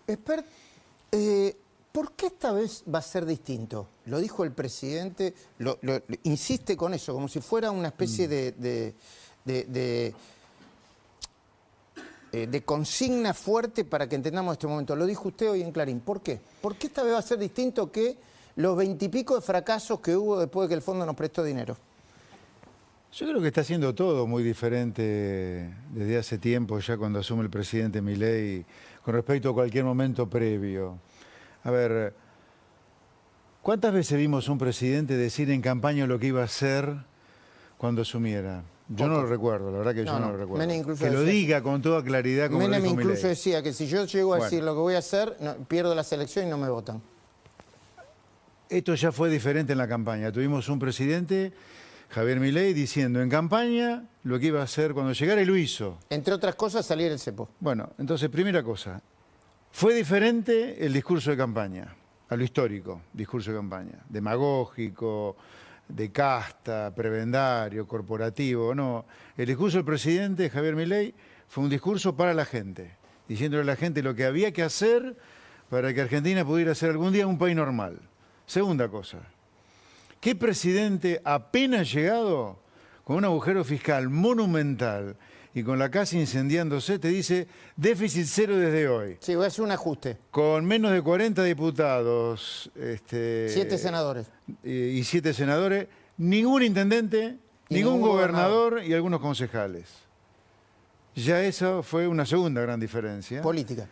Expert, ¿por qué esta vez va a ser distinto? Lo dijo el presidente, insiste con eso, como si fuera una especie de consigna fuerte para que entendamos este momento. Lo dijo usted hoy en Clarín. ¿Por qué? ¿Por qué esta vez va a ser distinto que los 20 y pico de fracasos que hubo después de que el fondo nos prestó dinero? Yo creo que está haciendo todo muy diferente desde hace tiempo, ya cuando asume el presidente Milei, con respecto a cualquier momento previo. A ver, ¿cuántas veces vimos un presidente decir en campaña lo que iba a hacer cuando asumiera? Yo no lo recuerdo, la verdad que yo no lo recuerdo. Que lo diga con toda claridad como Menem lo dijo incluso Milei. decía que si yo llego a decir lo que voy a hacer, pierdo la selección y no me votan. Esto ya fue diferente en la campaña. Tuvimos un presidente, Javier Milei, diciendo en campaña lo que iba a hacer cuando llegara y lo hizo. Entre otras cosas, salir el cepo. Bueno, entonces, primera cosa, fue diferente el discurso de campaña, a lo histórico, discurso de campaña, demagógico, de casta, prebendario, corporativo, no. El discurso del presidente Javier Milei fue un discurso para la gente, diciéndole a la gente lo que había que hacer para que Argentina pudiera ser algún día un país normal. Segunda cosa, ¿qué presidente apenas llegado, con un agujero fiscal monumental y con la casa incendiándose, te dice déficit cero desde hoy? Sí, voy a hacer un ajuste. Con menos de 40 diputados. 7 senadores. Y 7 senadores, ningún intendente, ningún gobernador y algunos concejales. Ya esa fue una segunda gran diferencia. Política.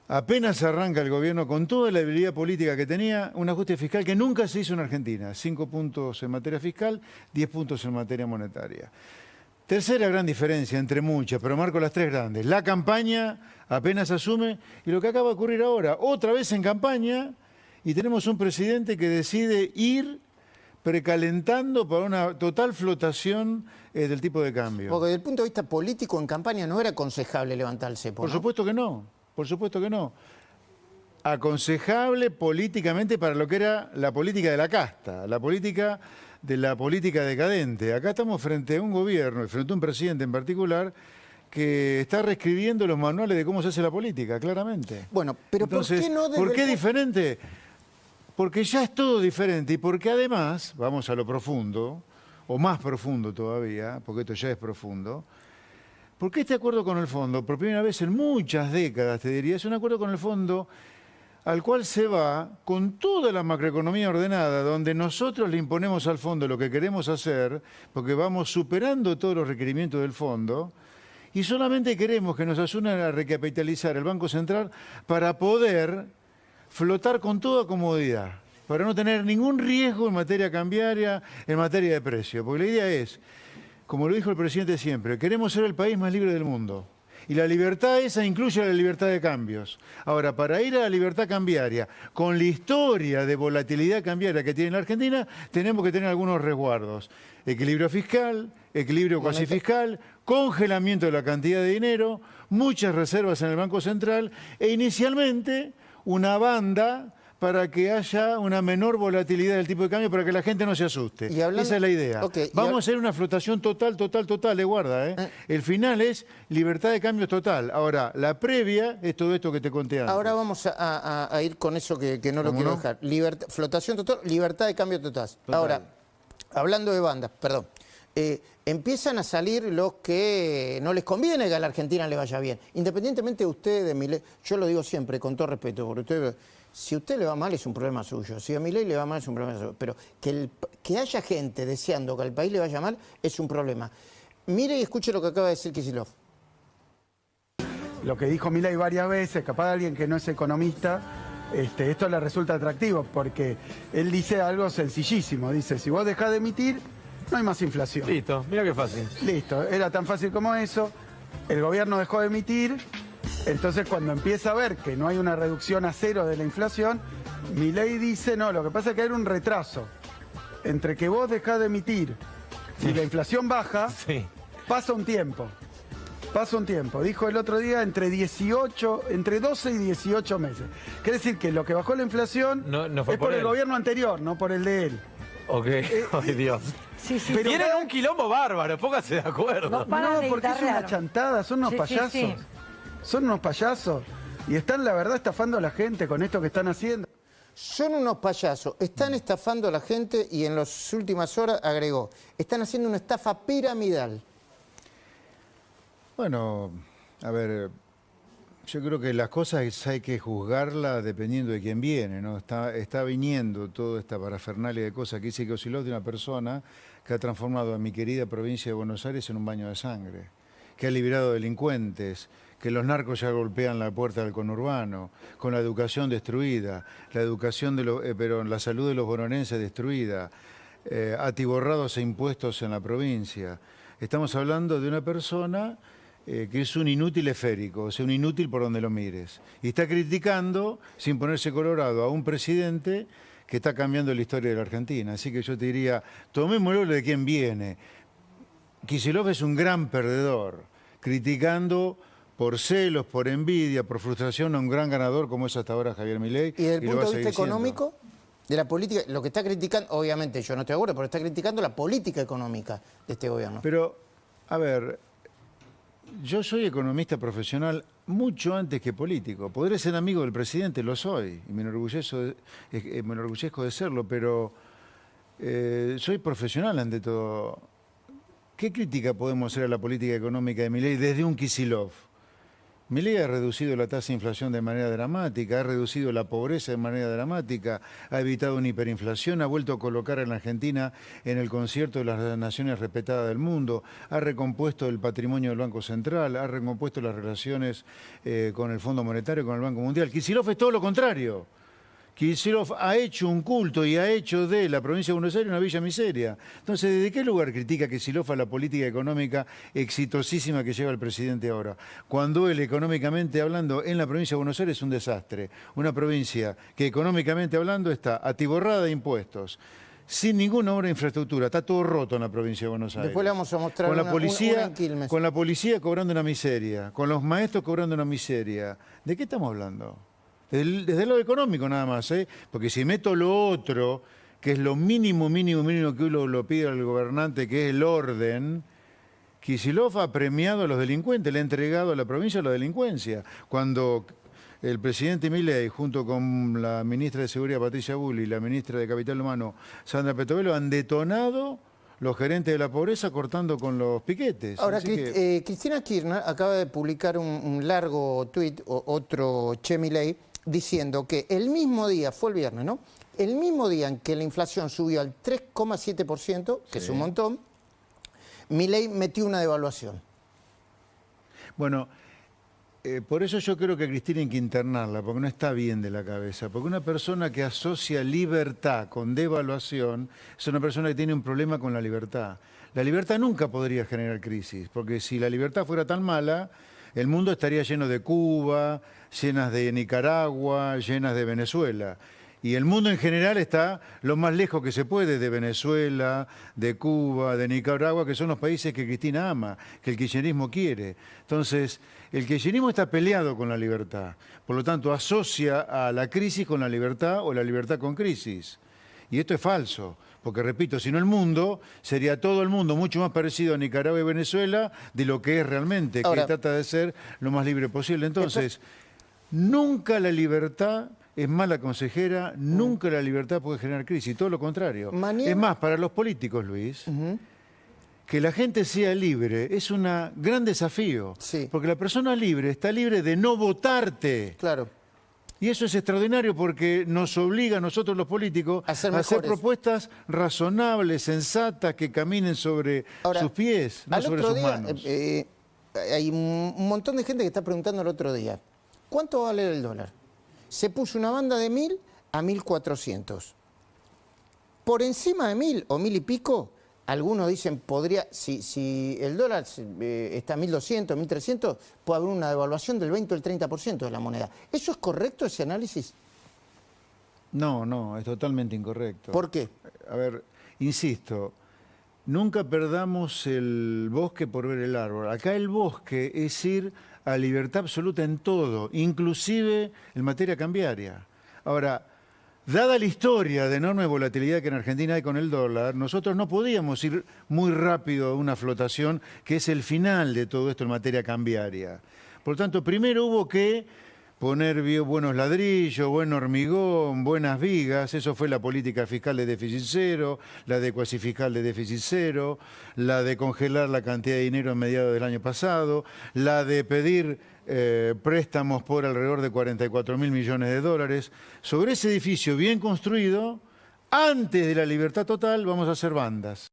Apenas arranca el gobierno con toda la habilidad política que tenía, un ajuste fiscal que nunca se hizo en Argentina. 5 puntos en materia fiscal, 10 puntos en materia monetaria. Tercera gran diferencia, entre muchas, pero marco las 3 grandes. La campaña apenas asume y lo que acaba de ocurrir ahora, otra vez en campaña, y tenemos un presidente que decide ir precalentando para una total flotación del tipo de cambio. Porque desde el punto de vista político, en campaña no era aconsejable levantar el cepo, Por supuesto que no, por supuesto que no. Aconsejable políticamente para lo que era la política de la casta, la política de la política decadente. Acá estamos frente a un gobierno y frente a un presidente en particular que está reescribiendo los manuales de cómo se hace la política, claramente. Bueno, pero entonces, ¿por qué no? ¿por qué diferente? Porque ya es todo diferente y porque además, vamos a lo profundo, o más profundo todavía, porque esto ya es profundo, porque este acuerdo con el fondo, por primera vez en muchas décadas, te diría, es un acuerdo con el fondo al cual se va con toda la macroeconomía ordenada, donde nosotros le imponemos al fondo lo que queremos hacer, porque vamos superando todos los requerimientos del fondo, y solamente queremos que nos ayuden a recapitalizar el Banco Central para poder flotar con toda comodidad, para no tener ningún riesgo en materia cambiaria, en materia de precio. Porque la idea es, como lo dijo el presidente siempre, queremos ser el país más libre del mundo. Y la libertad esa incluye la libertad de cambios. Ahora, para ir a la libertad cambiaria, con la historia de volatilidad cambiaria que tiene la Argentina, tenemos que tener algunos resguardos. Equilibrio fiscal, equilibrio cuasi fiscal, congelamiento de la cantidad de dinero, muchas reservas en el Banco Central e inicialmente una banda para que haya una menor volatilidad del tipo de cambio, para que la gente no se asuste. Esa es la idea. Vamos a hacer una flotación total, guarda. El final es libertad de cambio total. Ahora, la previa es todo esto que te conté antes. Ahora vamos a ir con eso que no lo quiero dejar. Flotación total, libertad de cambio total. Ahora, hablando de bandas, perdón. Empiezan a salir los que no les conviene que a la Argentina le vaya bien. Independientemente de ustedes, de Milei, yo lo digo siempre con todo respeto, porque ustedes... Si a usted le va mal es un problema suyo, si a Milei le va mal es un problema suyo, pero que haya gente deseando que al país le vaya mal es un problema. Mire y escuche lo que acaba de decir Kicillof. Lo que dijo Milei varias veces, capaz de alguien que no es economista, esto le resulta atractivo porque él dice algo sencillísimo, dice, si vos dejás de emitir, no hay más inflación. Listo, mira qué fácil. Listo, era tan fácil como eso, el gobierno dejó de emitir. Entonces, cuando empieza a ver que no hay una reducción a cero de la inflación, Milei dice, no, lo que pasa es que hay un retraso. Entre que vos dejás de emitir, si la inflación baja, pasa un tiempo. Pasa un tiempo. Dijo el otro día entre 12 y 18 meses. Quiere decir que lo que bajó la inflación no fue es por el gobierno anterior, no por el de él. Ok, ay Dios. Pero tienen un quilombo bárbaro, póngase de acuerdo. No, porque es una chantada, son unos payasos. Son unos payasos. Y están, la verdad, estafando a la gente con esto que están haciendo. Son unos payasos, están estafando a la gente y en las últimas horas agregó, están haciendo una estafa piramidal. Bueno, a ver, yo creo que las cosas hay que juzgarlas dependiendo de quién viene, ¿no? Está viniendo toda esta parafernalia de cosas que dice Kicillof de una persona que ha transformado a mi querida provincia de Buenos Aires en un baño de sangre, que ha liberado delincuentes, que los narcos ya golpean la puerta del conurbano, con la educación destruida, la salud de los bonaerenses destruida, atiborrados a impuestos en la provincia. Estamos hablando de una persona que es un inútil esférico, o sea, un inútil por donde lo mires. Y está criticando, sin ponerse colorado, a un presidente que está cambiando la historia de la Argentina. Así que yo te diría, tomémoslo de quién viene. Kicillof es un gran perdedor, criticando por celos, por envidia, por frustración a un gran ganador como es hasta ahora Javier Milei. Y desde el punto de vista económico, de la política, lo que está criticando, obviamente yo no estoy de acuerdo, pero está criticando la política económica de este gobierno. Pero, a ver, yo soy economista profesional mucho antes que político. Podré ser amigo del presidente, lo soy, y me enorgullezco de serlo, pero soy profesional ante todo. ¿Qué crítica podemos hacer a la política económica de Milei desde un Kicillof? Milei ha reducido la tasa de inflación de manera dramática, ha reducido la pobreza de manera dramática, ha evitado una hiperinflación, ha vuelto a colocar a la Argentina en el concierto de las naciones respetadas del mundo, ha recompuesto el patrimonio del Banco Central, ha recompuesto las relaciones con el Fondo Monetario, con el Banco Mundial. Kicillof es todo lo contrario. Kicillof ha hecho un culto y ha hecho de la provincia de Buenos Aires una villa miseria. Entonces, ¿desde qué lugar critica Kicillof a la política económica exitosísima que lleva el presidente ahora? Cuando él, económicamente hablando, en la provincia de Buenos Aires es un desastre. Una provincia que económicamente hablando está atiborrada de impuestos, sin ninguna obra de infraestructura. Está todo roto en la provincia de Buenos Aires. Después le vamos a mostrar con la policía, en Quilmes. con la policía cobrando una miseria, con los maestros cobrando una miseria. ¿De qué estamos hablando? Desde el lado económico nada más, porque si meto lo otro, que es lo mínimo que uno lo pide al gobernante, que es el orden, Kicillof ha premiado a los delincuentes, le ha entregado a la provincia la delincuencia. Cuando el presidente Milei, junto con la ministra de Seguridad Patricia Bullrich y la ministra de Capital Humano Sandra Petovelo, han detonado los gerentes de la pobreza cortando con los piquetes. Ahora, Cristina Kirchner acaba de publicar un largo tuit, otro Che Milei, diciendo que el mismo día, fue el viernes, ¿no? El mismo día en que la inflación subió al 3,7%, que es un montón, Milei metió una devaluación. Bueno, por eso yo creo que a Cristina hay que internarla, porque no está bien de la cabeza. Porque una persona que asocia libertad con devaluación es una persona que tiene un problema con la libertad. La libertad nunca podría generar crisis, porque si la libertad fuera tan mala, el mundo estaría lleno de Cuba, llenas de Nicaragua, llenas de Venezuela. Y el mundo en general está lo más lejos que se puede de Venezuela, de Cuba, de Nicaragua, que son los países que Cristina ama, que el kirchnerismo quiere. Entonces, el kirchnerismo está peleado con la libertad. Por lo tanto, asocia a la crisis con la libertad o la libertad con crisis. Y esto es falso. Porque, repito, si no el mundo, sería todo el mundo mucho más parecido a Nicaragua y Venezuela de lo que es realmente, que trata de ser lo más libre posible. Entonces, nunca la libertad es mala consejera, nunca la libertad puede generar crisis, todo lo contrario. Es más, para los políticos, Luis, que la gente sea libre es un gran desafío. Sí. Porque la persona libre está libre de no votarte. Claro. Y eso es extraordinario porque nos obliga a nosotros los políticos a hacer propuestas razonables, sensatas, que caminen sobre sus pies, no sobre sus manos. Hay un montón de gente que está preguntando el otro día, ¿cuánto va a valer el dólar? Se puso una banda de 1.000 a 1.400. Por encima de 1.000 o 1.000 y pico, algunos dicen, si el dólar está a 1.200, 1.300, puede haber una devaluación del 20 o el 30% de la moneda. ¿Eso es correcto, ese análisis? No, es totalmente incorrecto. ¿Por qué? A ver, insisto, nunca perdamos el bosque por ver el árbol. Acá el bosque es ir a libertad absoluta en todo, inclusive en materia cambiaria. Ahora, dada la historia de enorme volatilidad que en Argentina hay con el dólar, nosotros no podíamos ir muy rápido a una flotación que es el final de todo esto en materia cambiaria. Por lo tanto, primero hubo que poner buenos ladrillos, buen hormigón, buenas vigas. Eso fue la política fiscal de déficit cero, la de cuasi fiscal de déficit cero, la de congelar la cantidad de dinero en mediados del año pasado, la de pedir préstamos por alrededor de 44.000 millones de dólares. Sobre ese edificio bien construido, antes de la libertad total, vamos a hacer bandas,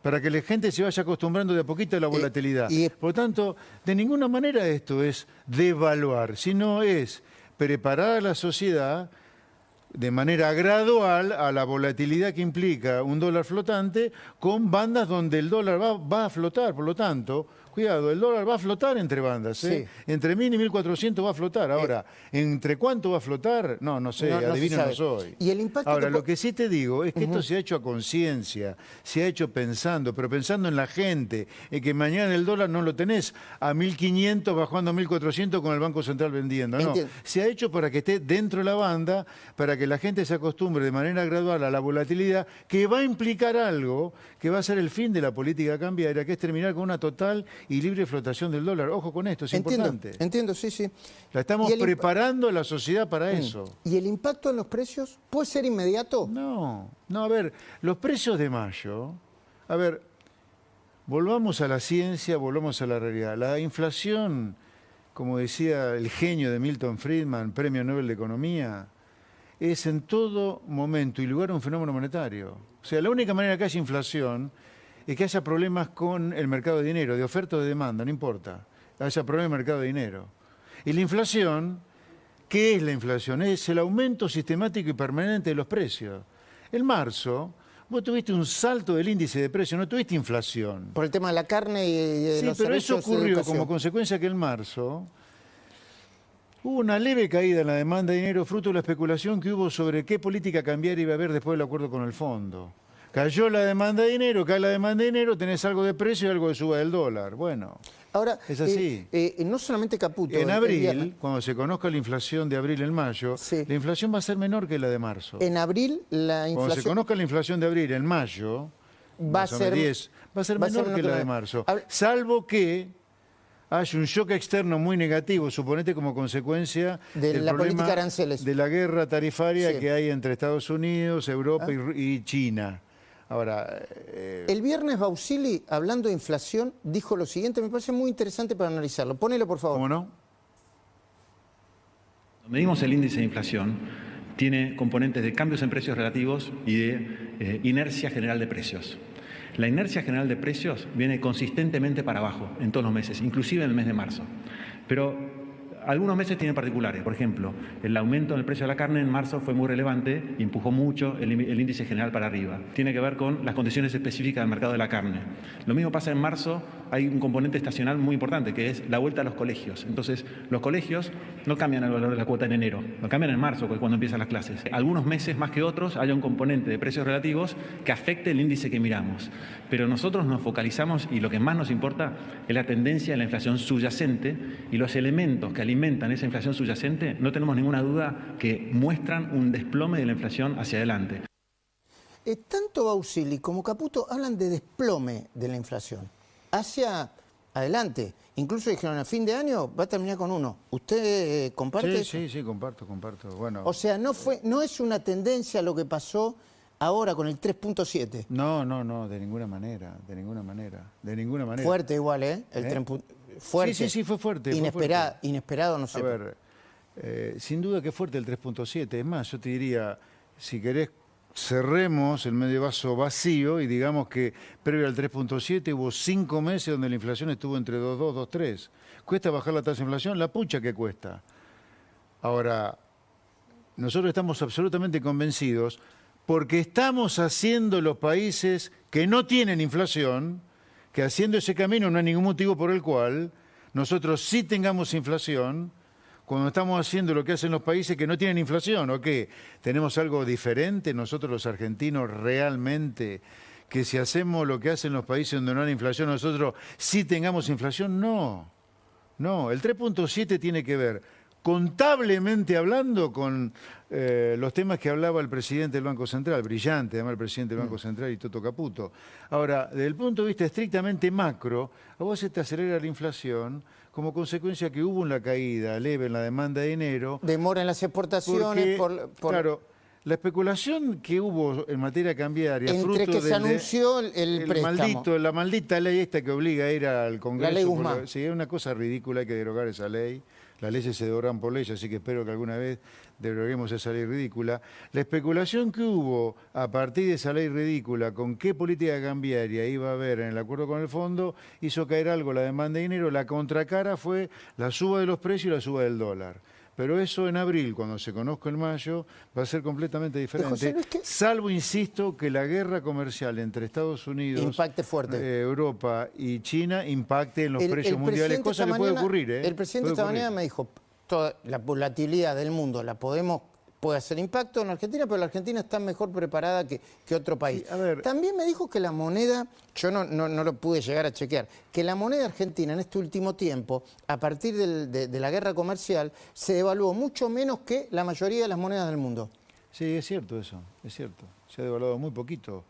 para que la gente se vaya acostumbrando de a poquito a la volatilidad. Por lo tanto, de ninguna manera esto es devaluar, sino es preparar a la sociedad de manera gradual a la volatilidad que implica un dólar flotante, con bandas donde el dólar va a flotar. Por lo tanto, cuidado, el dólar va a flotar entre bandas. Sí. Entre 1.000 y 1.400 va a flotar. Ahora, ¿entre cuánto va a flotar? No sé, adivino no soy. ¿Y el impacto? Ahora, lo que sí te digo es que esto se ha hecho a conciencia, se ha hecho pensando, pero pensando en la gente, en que mañana el dólar no lo tenés a 1.500 bajando a 1.400 con el Banco Central vendiendo. No, se ha hecho para que esté dentro de la banda, para que la gente se acostumbre de manera gradual a la volatilidad, que va a implicar algo que va a ser el fin de la política cambiaria, que es terminar con una total y libre flotación del dólar. Ojo con esto, es importante. Entiendo, sí. La estamos preparando a la sociedad para eso. ¿Y el impacto en los precios puede ser inmediato? No, a ver, los precios de mayo, a ver, volvamos a la ciencia, volvamos a la realidad. La inflación, como decía el genio de Milton Friedman, Premio Nobel de Economía, es en todo momento y lugar un fenómeno monetario. O sea, la única manera que haya inflación es que haya problemas con el mercado de dinero, de oferta o de demanda, no importa. Haya problemas en el mercado de dinero. Y la inflación, ¿qué es la inflación? Es el aumento sistemático y permanente de los precios. En marzo, vos tuviste un salto del índice de precios, no tuviste inflación. Por el tema de la carne y de los Sí, pero eso servicios de ocurrió educación. como consecuencia que en marzo hubo una leve caída en la demanda de dinero fruto de la especulación que hubo sobre qué política cambiaria iba a haber después del acuerdo con el fondo. Cayó la demanda de dinero, cae la demanda de dinero, tenés algo de precio y algo de suba del dólar. Bueno, ahora, es así. No solamente Caputo. En abril, cuando se conozca la inflación de abril en mayo, la inflación va a ser menor que la de marzo. En abril, la inflación... Cuando se conozca la inflación de abril en mayo, va a ser menor que la de marzo. Salvo que haya un shock externo muy negativo, suponete como consecuencia de del la problema política de aranceles, de la guerra tarifaria que hay entre Estados Unidos, Europa y China. Ahora, el viernes Bausili, hablando de inflación, dijo lo siguiente, me parece muy interesante para analizarlo. Ponelo, por favor. ¿Cómo no? Medimos el índice de inflación, tiene componentes de cambios en precios relativos y de inercia general de precios. La inercia general de precios viene consistentemente para abajo en todos los meses, inclusive en el mes de marzo. Pero algunos meses tienen particulares. Por ejemplo, el aumento en el precio de la carne en marzo fue muy relevante y empujó mucho el índice general para arriba. Tiene que ver con las condiciones específicas del mercado de la carne. Lo mismo pasa en marzo, hay un componente estacional muy importante, que es la vuelta a los colegios. Entonces, los colegios no cambian el valor de la cuota en enero, lo cambian en marzo, que es cuando empiezan las clases. Algunos meses más que otros haya un componente de precios relativos que afecte el índice que miramos. Pero nosotros nos focalizamos, y lo que más nos importa es la tendencia de la inflación subyacente, y los elementos que alimentan esa inflación subyacente, no tenemos ninguna duda que muestran un desplome de la inflación hacia adelante. Tanto Bausili como Caputo hablan de desplome de la inflación hacia adelante. Incluso dijeron, a fin de año va a terminar con 1. ¿Usted comparte eso? Sí, comparto. Bueno, o sea, no es una tendencia lo que pasó ahora con el 3.7. No, de ninguna manera. Fuerte igual, ¿eh? Fuerte. Sí, fue fuerte. Inesperado, no sé. A ver, sin duda que es fuerte el 3.7. Es más, yo te diría, si querés, cerremos el medio vaso vacío y digamos que previo al 3.7 hubo 5 meses donde la inflación estuvo entre 2.2, 2.3. ¿Cuesta bajar la tasa de inflación? La pucha que cuesta. Ahora, nosotros estamos absolutamente convencidos porque estamos haciendo los países que no tienen inflación, que haciendo ese camino no hay ningún motivo por el cual nosotros sí tengamos inflación, cuando estamos haciendo lo que hacen los países que no tienen inflación, ¿o qué? ¿Tenemos algo diferente nosotros los argentinos realmente? Que si hacemos lo que hacen los países donde no hay inflación, nosotros sí tengamos inflación. No, el 3.7 tiene que ver contablemente hablando, con los temas que hablaba el presidente del Banco Central, brillante, además el presidente del Banco Central y Toto Caputo. Ahora, desde el punto de vista estrictamente macro, a vos se te acelera la inflación como consecuencia que hubo una caída leve en la demanda de dinero. Demora en las exportaciones Claro, la especulación que hubo en materia cambiaria, entre fruto que se anunció el préstamo. la maldita ley esta que obliga a ir al Congreso. La ley Guzmán. Sí, es una cosa ridícula, hay que derogar esa ley. Las leyes se derogan por ley, así que espero que alguna vez deroguemos esa ley ridícula. La especulación que hubo a partir de esa ley ridícula, con qué política cambiaria iba a haber en el acuerdo con el fondo, hizo caer algo la demanda de dinero. La contracara fue la suba de los precios y la suba del dólar. Pero eso en abril, cuando se conozca en mayo, va a ser completamente diferente. Salvo, insisto, que la guerra comercial entre Estados Unidos, impacte fuerte. Europa y China impacte en los precios mundiales, cosa que puede ocurrir. El presidente esta mañana me dijo, toda la volatilidad del mundo puede hacer impacto en Argentina, pero la Argentina está mejor preparada que otro país. Sí, a ver. También me dijo que la moneda, yo no lo pude llegar a chequear, que la moneda argentina en este último tiempo, a partir de la guerra comercial, se devaluó mucho menos que la mayoría de las monedas del mundo. Sí, es cierto eso, es cierto. Se ha devaluado muy poquito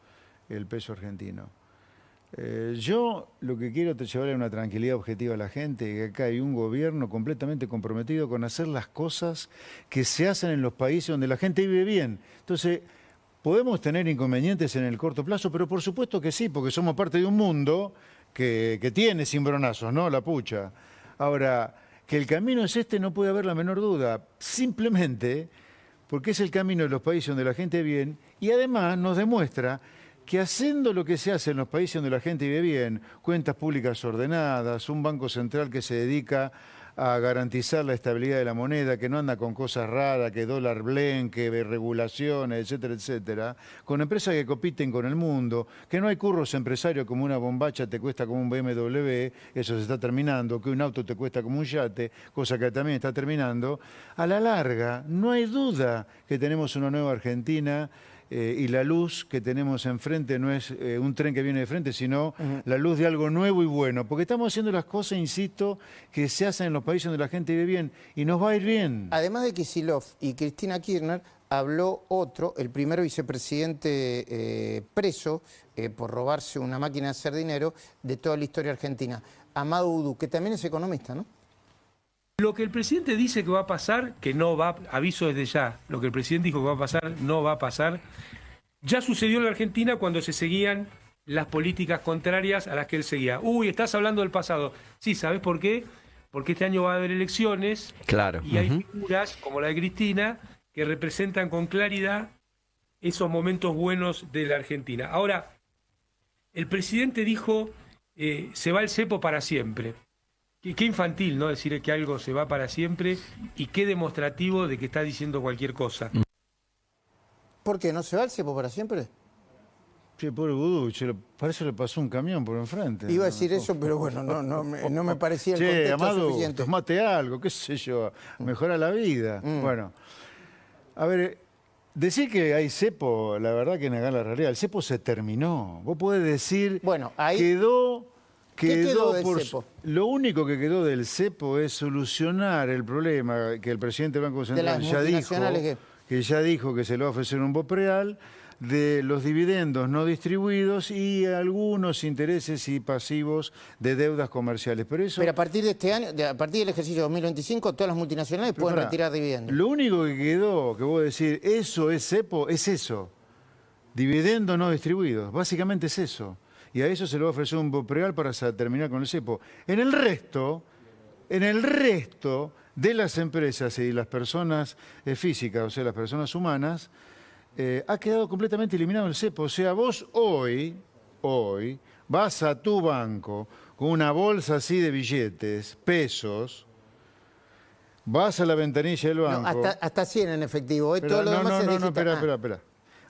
el peso argentino. Yo lo que quiero es llevarle una tranquilidad objetiva a la gente, que acá hay un gobierno completamente comprometido con hacer las cosas que se hacen en los países donde la gente vive bien. Entonces, podemos tener inconvenientes en el corto plazo, pero por supuesto que sí, porque somos parte de un mundo que tiene cimbronazos, ¿no? La pucha. Ahora, que el camino es este no puede haber la menor duda, simplemente porque es el camino de los países donde la gente vive bien y además nos demuestra que haciendo lo que se hace en los países donde la gente vive bien, cuentas públicas ordenadas, un banco central que se dedica a garantizar la estabilidad de la moneda, que no anda con cosas raras, que dólar blend, que regulaciones, etcétera, etcétera, con empresas que compiten con el mundo, que no hay curros empresarios como una bombacha te cuesta como un BMW, eso se está terminando, que un auto te cuesta como un yate, cosa que también está terminando. A la larga, no hay duda que tenemos una nueva Argentina. Y la luz que tenemos enfrente no es un tren que viene de frente, sino la luz de algo nuevo y bueno. Porque estamos haciendo las cosas, insisto, que se hacen en los países donde la gente vive bien y nos va a ir bien. Además de Kicillof y Cristina Kirchner, habló otro, el primer vicepresidente preso por robarse una máquina de hacer dinero de toda la historia argentina, Amado Udú, que también es economista, ¿no? Lo que el presidente dice que va a pasar, que no va, aviso desde ya, lo que el presidente dijo que va a pasar, no va a pasar. Ya sucedió en la Argentina cuando se seguían las políticas contrarias a las que él seguía. Uy, estás hablando del pasado. Sí, ¿sabes por qué? Porque este año va a haber elecciones. Claro. Y hay figuras, como la de Cristina, que representan con claridad esos momentos buenos de la Argentina. Ahora, el presidente dijo, se va el cepo para siempre. Qué infantil, ¿no? Decir que algo se va para siempre y qué demostrativo de que está diciendo cualquier cosa. ¿Por qué? ¿No se va el cepo para siempre? Che, pobre Vudú, para eso le pasó un camión por enfrente. Iba a decir eso, pero bueno, no me parecía el contexto Amado, suficiente. tomate algo, qué sé yo, mejora la vida. Bueno, a ver, decir que hay cepo, la verdad que negar la realidad. El cepo se terminó. Vos podés decir, bueno, ahí ¿qué quedó del cepo? Lo único que quedó del cepo es solucionar el problema que el presidente del Banco Central ya dijo que se le va a ofrecer un BOPREAL, de los dividendos no distribuidos y algunos intereses y pasivos de deudas comerciales. Pero a partir de este año, a partir del ejercicio 2025, todas las multinacionales pueden retirar dividendos. Lo único que quedó, que vos decir, eso es cepo, es eso. Dividendos no distribuidos. Básicamente es eso. Y a eso se le va a ofrecer un BOPREAL para terminar con el cepo. En el resto de las empresas y las personas físicas, o sea, las personas humanas, ha quedado completamente eliminado el cepo. O sea, vos hoy vas a tu banco con una bolsa así de billetes, pesos, vas a la ventanilla del banco. No, hasta 100 en efectivo. Todo lo demás es digital. Espera.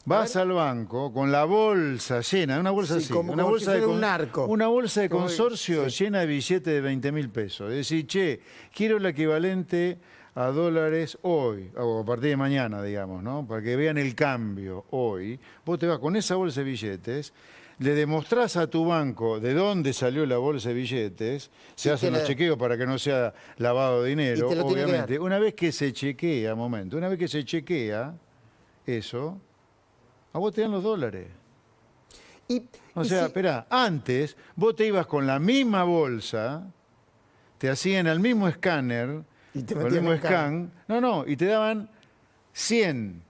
Vas al banco con la bolsa llena, una bolsa así, una bolsa de un arco. Una bolsa de consorcio llena de billetes de 20.000 pesos. Es decir, che, quiero el equivalente a dólares hoy, o a partir de mañana, digamos, ¿no? Para que vean el cambio hoy. Vos te vas con esa bolsa de billetes, le demostrás a tu banco de dónde salió la bolsa de billetes, se hacen los chequeos para que no sea lavado de dinero, obviamente. Una vez que se chequea, una vez que se chequea eso, a vos te dan los dólares. O sea, esperá, antes vos te ibas con la misma bolsa, te hacían el mismo escáner, con el mismo scan, y te daban 100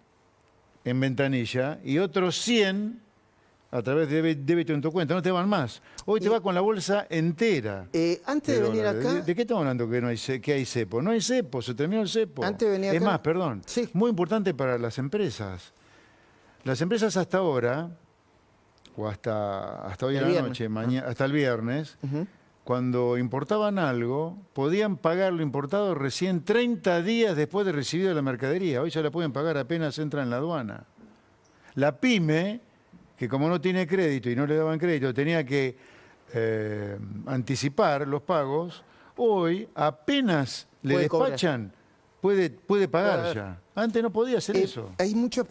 en ventanilla y otros 100 a través de débito en tu cuenta, no te van más. Hoy te vas con la bolsa entera. Antes de venir acá... ¿De qué estamos hablando que hay cepo? No hay cepo, se terminó el cepo. Antes de venir acá... Es más, perdón, sí. Muy importante para las empresas. Las empresas hasta ahora, o hasta hoy en la noche, hasta el viernes, cuando importaban algo, podían pagar lo importado recién 30 días después de recibido la mercadería. Hoy ya la pueden pagar apenas entra en la aduana. La pyme, que como no tiene crédito y no le daban crédito, tenía que anticipar los pagos, hoy apenas le despachan, puede pagar ya. Antes no podía hacer eso.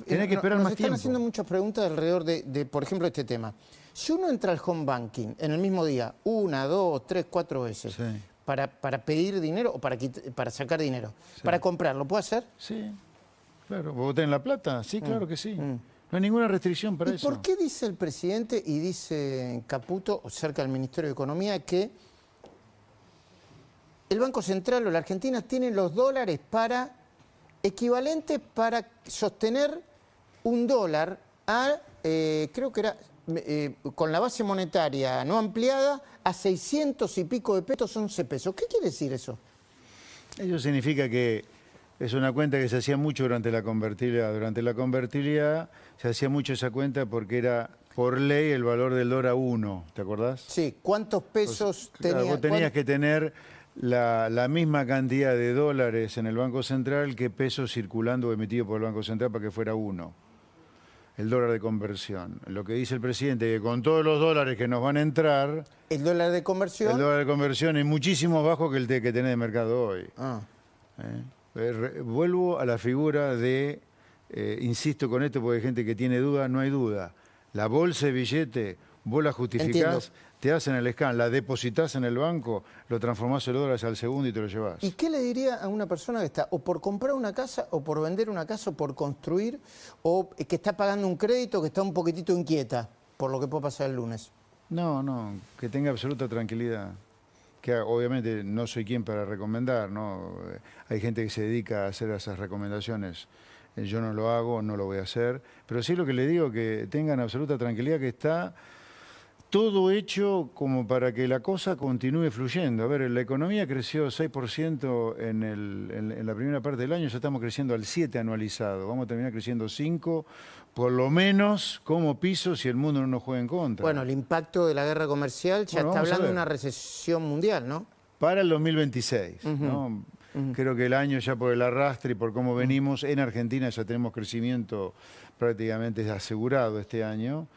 Tenía que esperar más tiempo. Están haciendo muchas preguntas alrededor de, por ejemplo, este tema. Si uno entra al home banking en el mismo día, 1, 2, 3, 4 veces, sí, para pedir dinero o para sacar dinero, sí, para comprar, ¿lo puede hacer? Sí, claro. ¿Vos tenés la plata? Sí, claro que sí. No hay ninguna restricción para eso. ¿Y por qué dice el presidente y dice Caputo, o cerca del Ministerio de Economía, que el Banco Central o la Argentina tiene los dólares equivalentes para sostener un dólar a, creo que era, con la base monetaria no ampliada, a 600 y pico de pesos, 11 pesos? ¿Qué quiere decir eso? Eso significa que es una cuenta que se hacía mucho durante la convertibilidad. Durante la convertibilidad se hacía mucho esa cuenta porque era por ley el valor del dólar a 1, ¿te acordás? Sí, ¿cuántos pesos tenía? Vos tenías que tener la misma cantidad de dólares en el Banco Central que pesos circulando o emitidos por el Banco Central para que fuera 1. El dólar de conversión. Lo que dice el presidente, que con todos los dólares que nos van a entrar... ¿El dólar de conversión? El dólar de conversión es muchísimo bajo que el que tenés de mercado hoy. Vuelvo a la figura de, insisto con esto porque hay gente que tiene duda, no hay duda. La bolsa de billete, vos la justificás, te hacen el scan, la depositas en el banco, lo transformás en dólares al segundo y te lo llevás. ¿Y qué le diría a una persona que está o por comprar una casa, o por vender una casa, o por construir, o que está pagando un crédito, que está un poquitito inquieta por lo que puede pasar el lunes? No, que tenga absoluta tranquilidad. Que obviamente no soy quien para recomendar, ¿no? Hay gente que se dedica a hacer esas recomendaciones. Yo no lo hago, no lo voy a hacer. Pero sí lo que le digo, que tengan absoluta tranquilidad, que está todo hecho como para que la cosa continúe fluyendo. A ver, la economía creció 6% en la primera parte del año, ya estamos creciendo al 7% anualizado. Vamos a terminar creciendo 5%, por lo menos como piso si el mundo no nos juega en contra. Bueno, el impacto de la guerra comercial ya está hablando de una recesión mundial, ¿no? Para el 2026, ¿no? Creo que el año ya por el arrastre y por cómo venimos, en Argentina ya tenemos crecimiento prácticamente asegurado este año.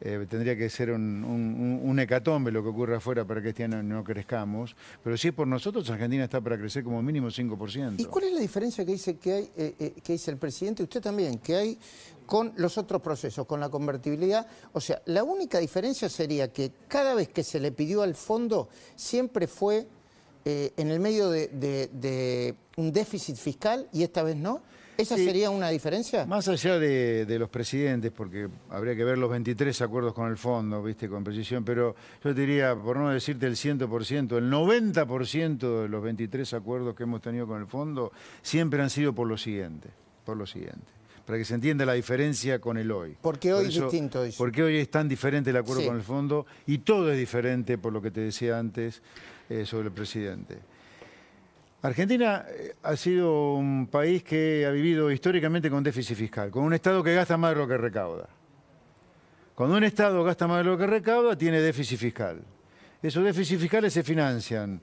Tendría que ser un hecatombe lo que ocurra afuera para que este año no crezcamos. Pero si es por nosotros, Argentina está para crecer como mínimo 5%. ¿Y cuál es la diferencia que dice que dice el presidente, usted también, que hay con los otros procesos, con la convertibilidad? O sea, la única diferencia sería que cada vez que se le pidió al fondo, siempre fue en el medio de un déficit fiscal y esta vez no. ¿Esa sería una diferencia? Más allá de los presidentes, porque habría que ver los 23 acuerdos con el fondo, viste, con precisión, pero yo te diría, por no decirte el 100%, el 90% de los 23 acuerdos que hemos tenido con el fondo siempre han sido por lo siguiente, para que se entienda la diferencia con el hoy. Porque hoy es distinto, dice. Porque hoy es tan diferente el acuerdo con el fondo y todo es diferente por lo que te decía antes sobre el presidente. Argentina ha sido un país que ha vivido históricamente con déficit fiscal, con un Estado que gasta más de lo que recauda. Cuando un Estado gasta más de lo que recauda, tiene déficit fiscal. Esos déficits fiscales se financian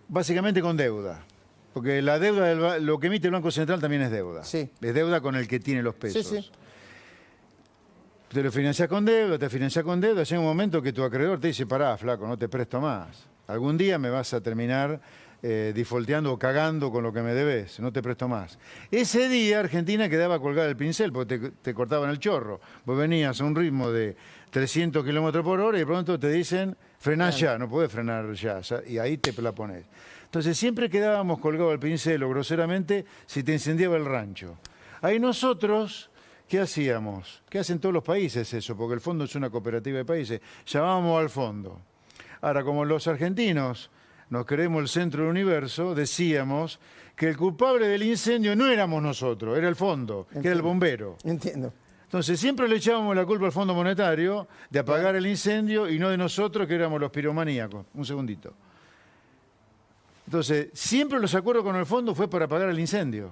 básicamente con deuda, porque la deuda, lo que emite el Banco Central también es deuda. Sí. Es deuda con el que tiene los pesos. Sí. Te lo financias con deuda, llega un momento que tu acreedor te dice, pará, flaco, no te presto más. Algún día me vas a terminar defaulteando o cagando con lo que me debes, no te presto más. Ese día Argentina quedaba colgada del pincel porque te cortaban el chorro. Vos venías a un ritmo de 300 kilómetros por hora y de pronto te dicen, frená ya, no podés frenar ya, y ahí te la pones. Entonces siempre quedábamos colgados al pincel o groseramente si te incendiaba el rancho. Ahí nosotros, ¿qué hacíamos? ¿Qué hacen todos los países eso? Porque el fondo es una cooperativa de países. Llamábamos al fondo. Ahora, como los argentinos nos creemos el centro del universo, decíamos que el culpable del incendio no éramos nosotros, era el fondo, Entiendo. que era el bombero. Entiendo. Entonces siempre le echábamos la culpa al Fondo Monetario de apagar el incendio y no de nosotros, que éramos los piromaníacos. Un segundito. Entonces, siempre los acuerdos con el fondo fue para apagar el incendio.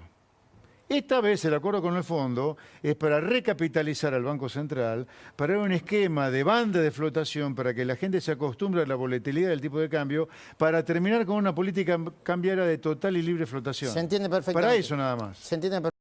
Esta vez el acuerdo con el fondo es para recapitalizar al Banco Central, para dar un esquema de banda de flotación para que la gente se acostumbre a la volatilidad del tipo de cambio, para terminar con una política cambiaria de total y libre flotación. Se entiende perfectamente. Para eso nada más. Se entiende perfectamente.